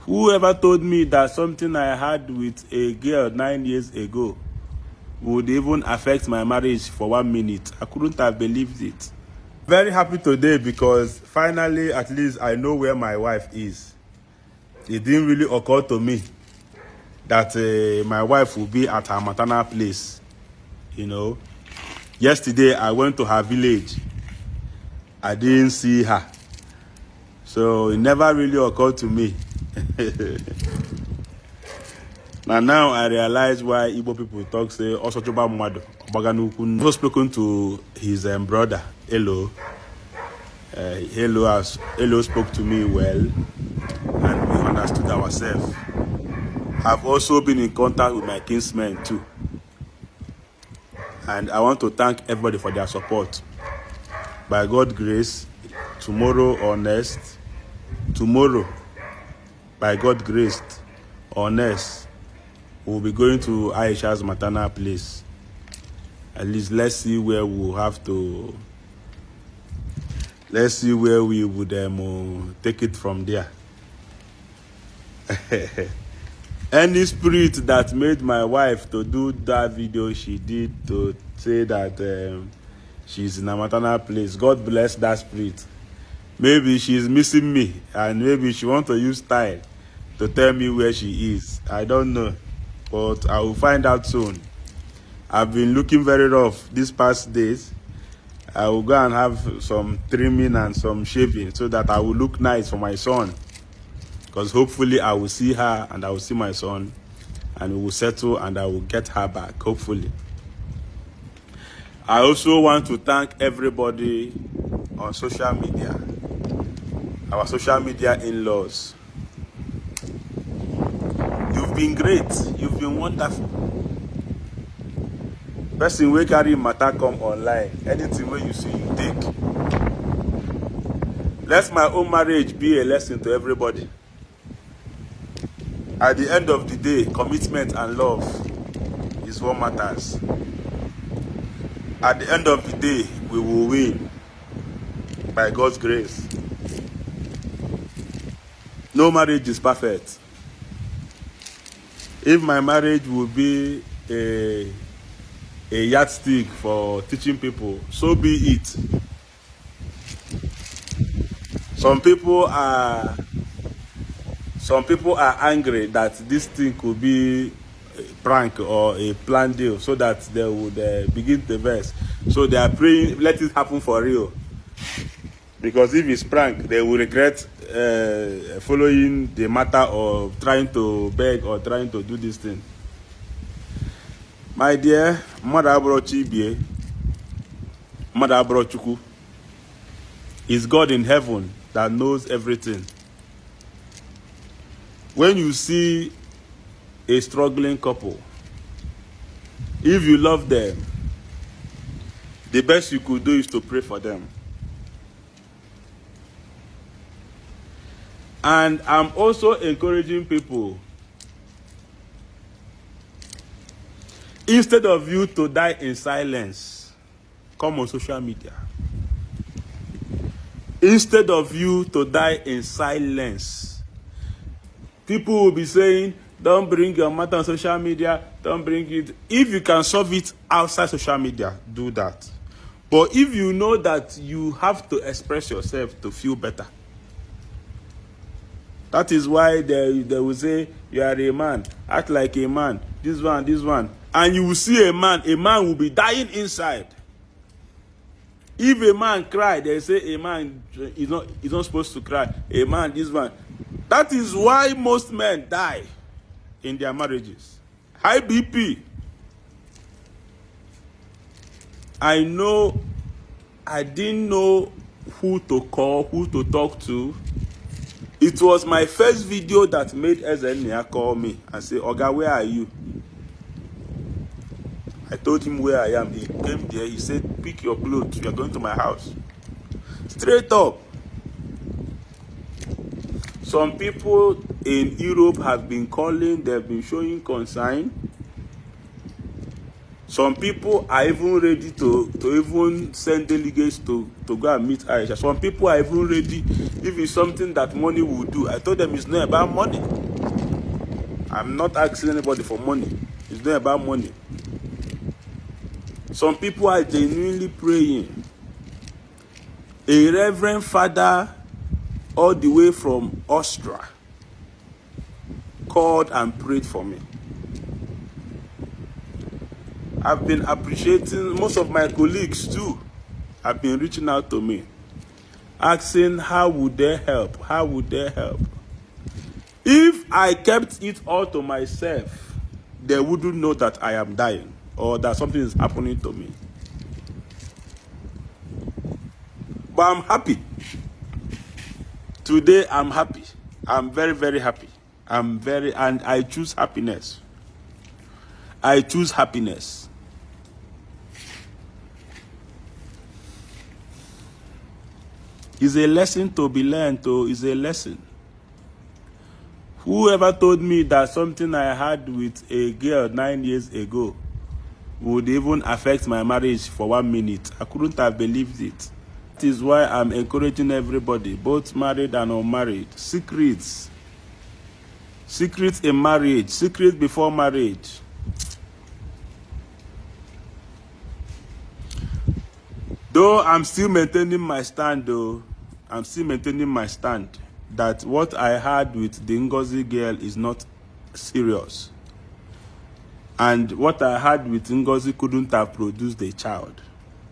Whoever told me that something I had with a girl 9 years ago would even affect my marriage for 1 minute, I couldn't have believed it. Very happy today because finally, at least I know where my wife is. It didn't really occur to me that my wife will be at her maternal place. You know, yesterday I went to her village. I didn't see her. So it never really occurred to me. Now I realize why Igbo people talk say Osochoba Mwado. I've spoken to his brother, Elo. Elo spoke to me well, and we understood ourselves. I've also been in contact with my kinsmen too. And I want to thank everybody for their support. By God's grace, tomorrow or next, by God's grace or next, we'll be going to AISHA's maternal place. At least let's see where we'll have to, let's see where we would take it from there. Any spirit that made my wife to do that video she did to say that she's in a maternal place, God bless that spirit. Maybe she's missing me and maybe she wants to use style to tell me where she is. I don't know, but I will find out soon. I've been looking very rough these past days. I will go and have some trimming and some shaving so that I will look nice for my son. Because hopefully I will see her and I will see my son and we will settle and I will get her back, hopefully. I also want to thank everybody on social media, our social media in-laws. You've been great, you've been wonderful. Person wey carry matter come online, anything wey you see, you take. Let my own marriage be a lesson to everybody. At the end of the day, commitment and love is what matters. At the end of the day, we will win by God's grace. No marriage is perfect. If my marriage would be a yardstick for teaching people, so be it. Some people are angry that this thing could be a prank or a planned deal so that they would begin to verse. So they are praying, let it happen for real. Because if it's prank, they will regret following the matter of trying to beg or trying to do this thing. My dear, Mother Chibie, Mother Chuku, is God in heaven that knows everything. When you see a struggling couple, if you love them, the best you could do is to pray for them. And I'm also encouraging people, instead of you to die in silence, come on social media. Instead of you to die in silence, people will be saying, don't bring your matter on social media, don't bring it. If you can solve it outside social media, do that. But if you know that you have to express yourself to feel better, that is why they will say, you are a man, act like a man, this one. And you will see a man will be dying inside. If a man cry, they say a man is not supposed to cry. A man, this one. That is why most men die in their marriages. High BP. I didn't know who to call, who to talk to. It was my first video that made Ezenia call me and say, Oga, where are you? I told him where I am. He came there. He said, pick your clothes. You are going to my house. Straight up. Some people in Europe have been calling. They've been showing concern. Some people are even ready to even send delegates to go and meet Aisha. Some people are even ready, if it's something that money will do. I told them it's not about money. I'm not asking anybody for money. It's not about money. Some people are genuinely praying. A reverend father all the way from Austria called and prayed for me. I've been appreciating, most of my colleagues too have been reaching out to me, asking how would they help, how would they help. If I kept it all to myself, they wouldn't know that I am dying or that something is happening to me. But I'm happy. Today I'm happy. I'm very, very happy. And I choose happiness. I choose happiness. It's a lesson to be learned, it's a lesson. Whoever told me that something I had with a girl 9 years ago would even affect my marriage for 1 minute, I couldn't have believed it. That is why I'm encouraging everybody, both married and unmarried. Secrets in marriage, secrets before marriage. Though I'm still maintaining my stand, that what I had with the Ngozi girl is not serious. And what I had with Ngozi couldn't have produced a child.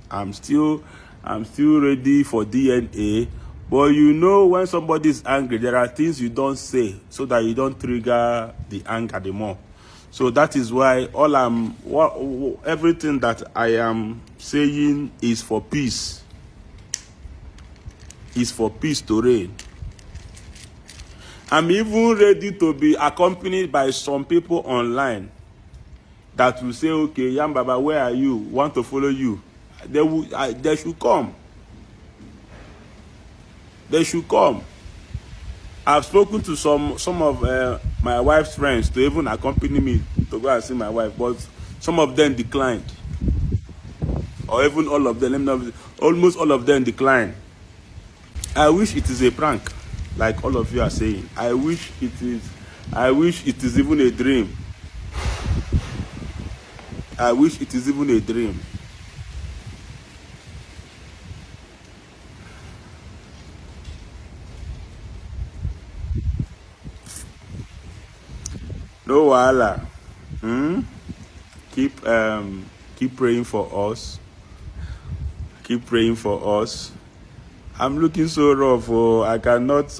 I'm still ready for DNA. But you know, when somebody is angry, there are things you don't say so that you don't trigger the anger the more. So that is why everything that I am saying is for peace. Is for peace to reign. I'm even ready to be accompanied by some people online that will say, okay, Yam Baba, where are you? Want to follow you? They should come. They should come. I've spoken to some of my wife's friends to even accompany me to go and see my wife, but some of them declined. Or even all of them, almost all of them declined. I wish it is a prank, like all of you are saying. I wish it is even a dream. I wish it is even a dream. No wahala. Keep praying for us. Keep praying for us. I'm looking so rough. Oh, I cannot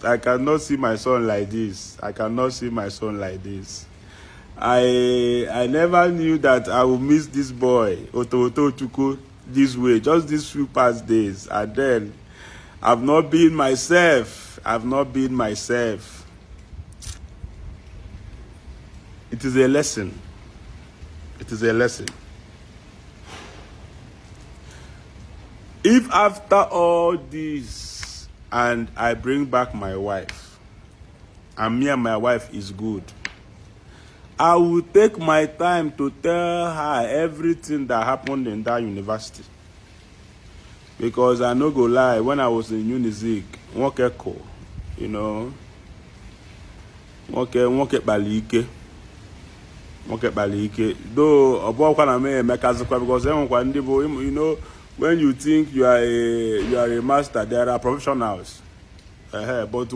see my son like this. I cannot see my son like this. I never knew that I would miss this boy, Oto Chuku, this way, just these few past days. And then I've not been myself. I've not been myself. It is a lesson. It is a lesson. If after all this and I bring back my wife, and me and my wife is good, I will take my time to tell her everything that happened in that university. Because I no go lie, when I was in Unizik, you know, balike. Though because you know, when you think you are a master, there are professionals. But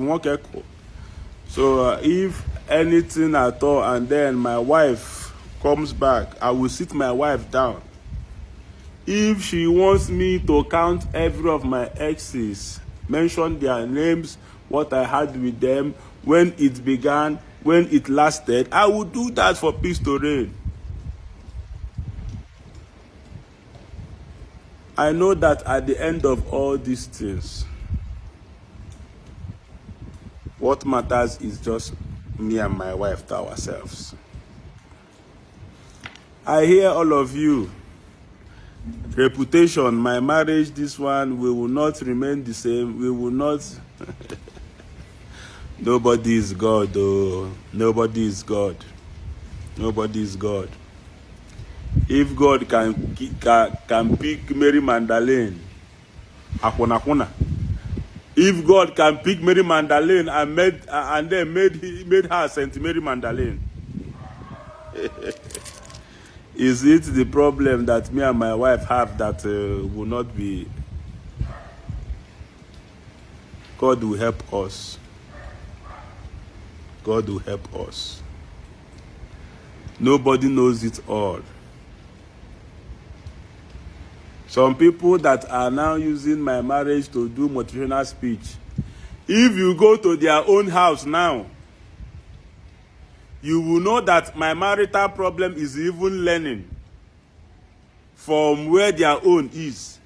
so if anything at all, and then my wife comes back, I will sit my wife down. If she wants me to count every of my exes, mention their names, what I had with them, when it began, when it lasted, I will do that for peace to reign. I know that at the end of all these things, what matters is just me and my wife to ourselves. I hear all of you. Reputation, my marriage, this one, we will not remain the same. We will not. Nobody is God, though. Nobody is God. Nobody is God. If God can pick Mary Magdalene, Akuna. If God can pick Mary Magdalene and then made her Saint Mary Magdalene, is it the problem that me and my wife have that will not be? God will help us. God will help us. Nobody knows it all. Some people that are now using my marriage to do motivational speech, if you go to their own house now, you will know that my marital problem is even learning from where their own is.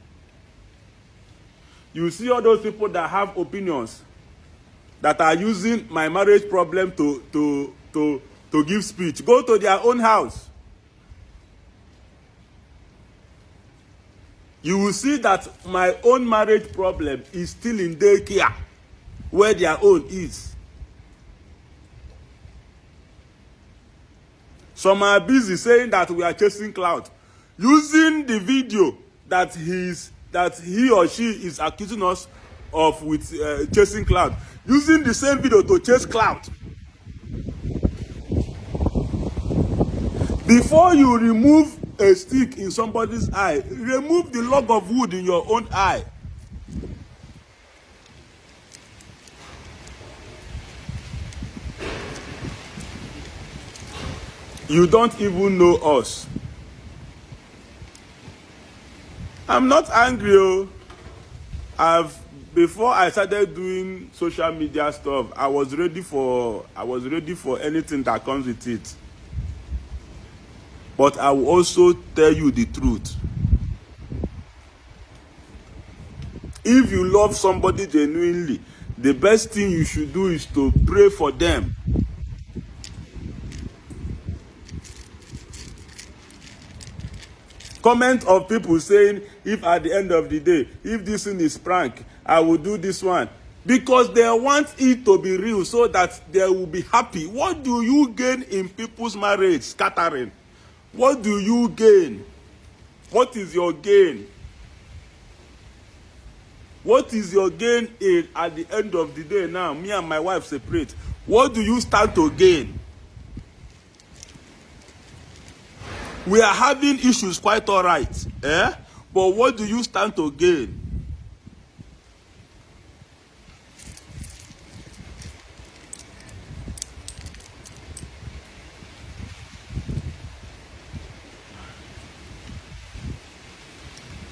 You see all those people that have opinions that are using my marriage problem to give speech. Go to their own house. You will see that my own marriage problem is still in daycare, where their own is. Some are busy saying that we are chasing clout, using the video that he or she is accusing us of with chasing clout, using the same video to chase clout. Before you remove a stick in somebody's eye, remove the log of wood in your own eye. You don't even know us. I'm not angry. Before I started doing social media stuff, I was ready for anything that comes with it. But I will also tell you the truth. If you love somebody genuinely, the best thing you should do is to pray for them. Comment of people saying, if at the end of the day, if this thing is prank, I will do this one. Because they want it to be real so that they will be happy. What do you gain in people's marriage? Scattering. What do you gain? What is your gain? What is your gain at the end of the day now? Me and my wife separate. What do you stand to gain? We are having issues quite all right. But what do you stand to gain?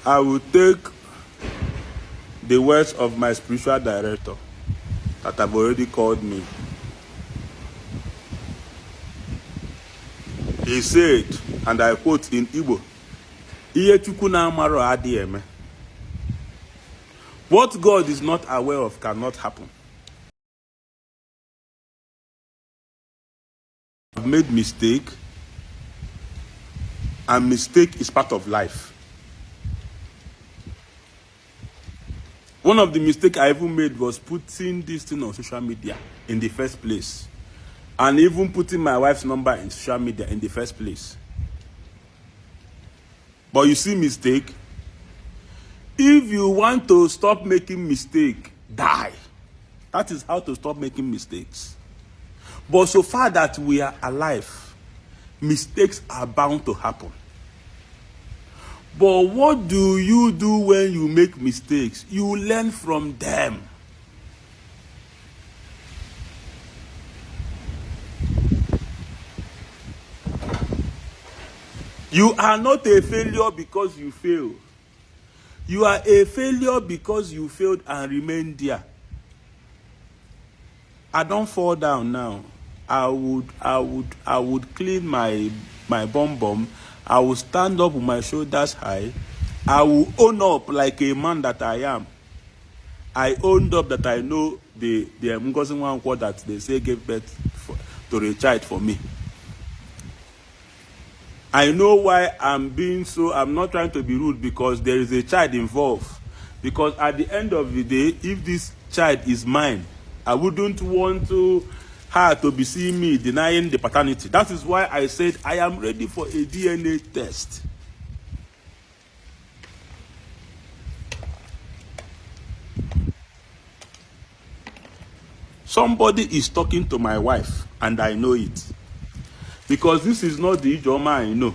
I will take the words of my spiritual director that have already called me. He said, and I quote in Igbo, what God is not aware of cannot happen. I've made mistake, and mistake is part of life. One of the mistakes I even made was putting this thing on social media in the first place. And even putting my wife's number in social media in the first place. But you see mistake? If you want to stop making mistake, die. That is how to stop making mistakes. But so far that we are alive, mistakes are bound to happen. But what do you do when you make mistakes? You learn from them. You are not a failure because you fail. You are a failure because you failed and remained there. I don't fall down now. I would clean my bum. I will stand up with my shoulders high. I will own up like a man that I am. I owned up that I know the Ngozi Nwankwo that they say gave birth to a child for me. I know why I'm being so, I'm not trying to be rude because there is a child involved. Because at the end of the day, if this child is mine, I wouldn't want to her to be seeing me denying the paternity. That is why I said I am ready for a DNA test. Somebody is talking to my wife, and I know it. Because this is not the Ijoma I know.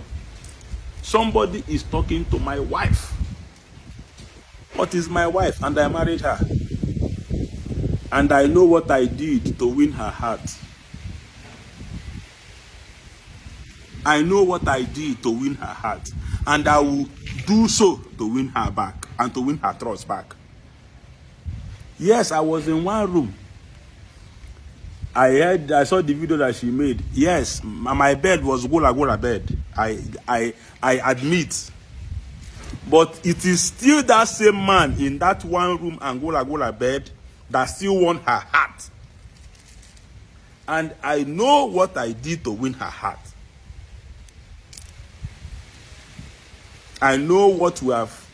Somebody is talking to my wife. What is my wife? And I married her. And I know what I did to win her heart. I know what I did to win her heart. And I will do so to win her back and to win her trust back. Yes, I was in one room. I saw the video that she made. Yes, my bed was gola bed. I admit. But it is still that same man in that one room and gola bed that still won her heart. And I know what I did to win her heart. I know what we have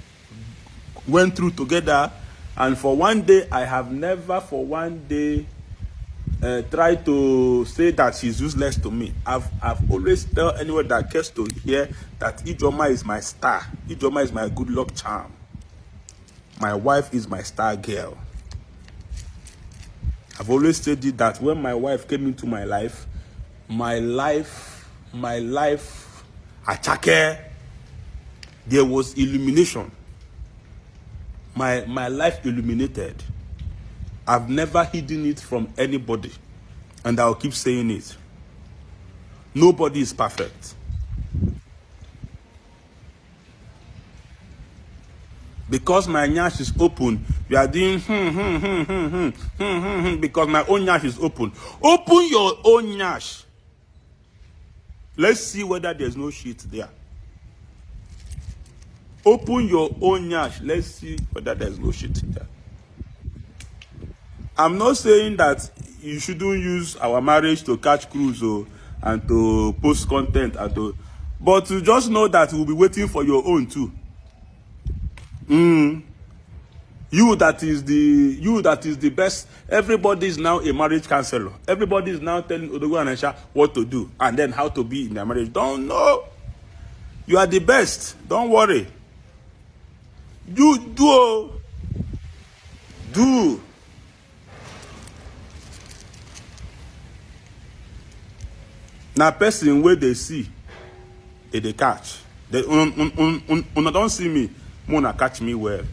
went through together. And for one day, I have never for one day try to say that she's useless to me. I've always tell anyone that cares to hear that Ijoma is my star. Ijoma is my good luck charm. My wife is my star girl. I've always said it that when my wife came into my life, Achake, there was illumination. My life illuminated. I've never hidden it from anybody, and I'll keep saying it. Nobody is perfect. Because my nyash is open, we are doing because my own nyash is open. Open your own nyash. Let's see whether there's no shit there. Open your own nyash. Let's see whether there's no shit there. I'm not saying that you shouldn't use our marriage to catch cruise and to post content but to just know that we'll be waiting for your own too. You that is the best. Everybody is now a marriage counselor. Everybody is now telling ODOGUE and AISHA what to do and then how to be in their marriage. Don't know. You are the best. Don't worry. Do. Now person where they see, they catch. They don't see me, wanna catch me well.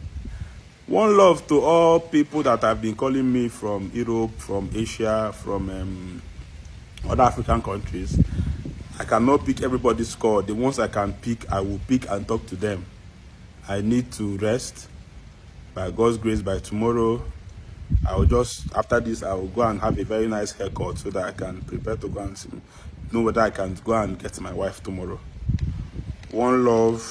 One love to all people that have been calling me from Europe, from Asia, from other African countries. I cannot pick everybody's call. The ones I can pick, I will pick and talk to them. I need to rest. By God's grace, by tomorrow, I will just, after this, I will go and have a very nice haircut so that I can prepare to go and know whether I can go and get my wife tomorrow. One love.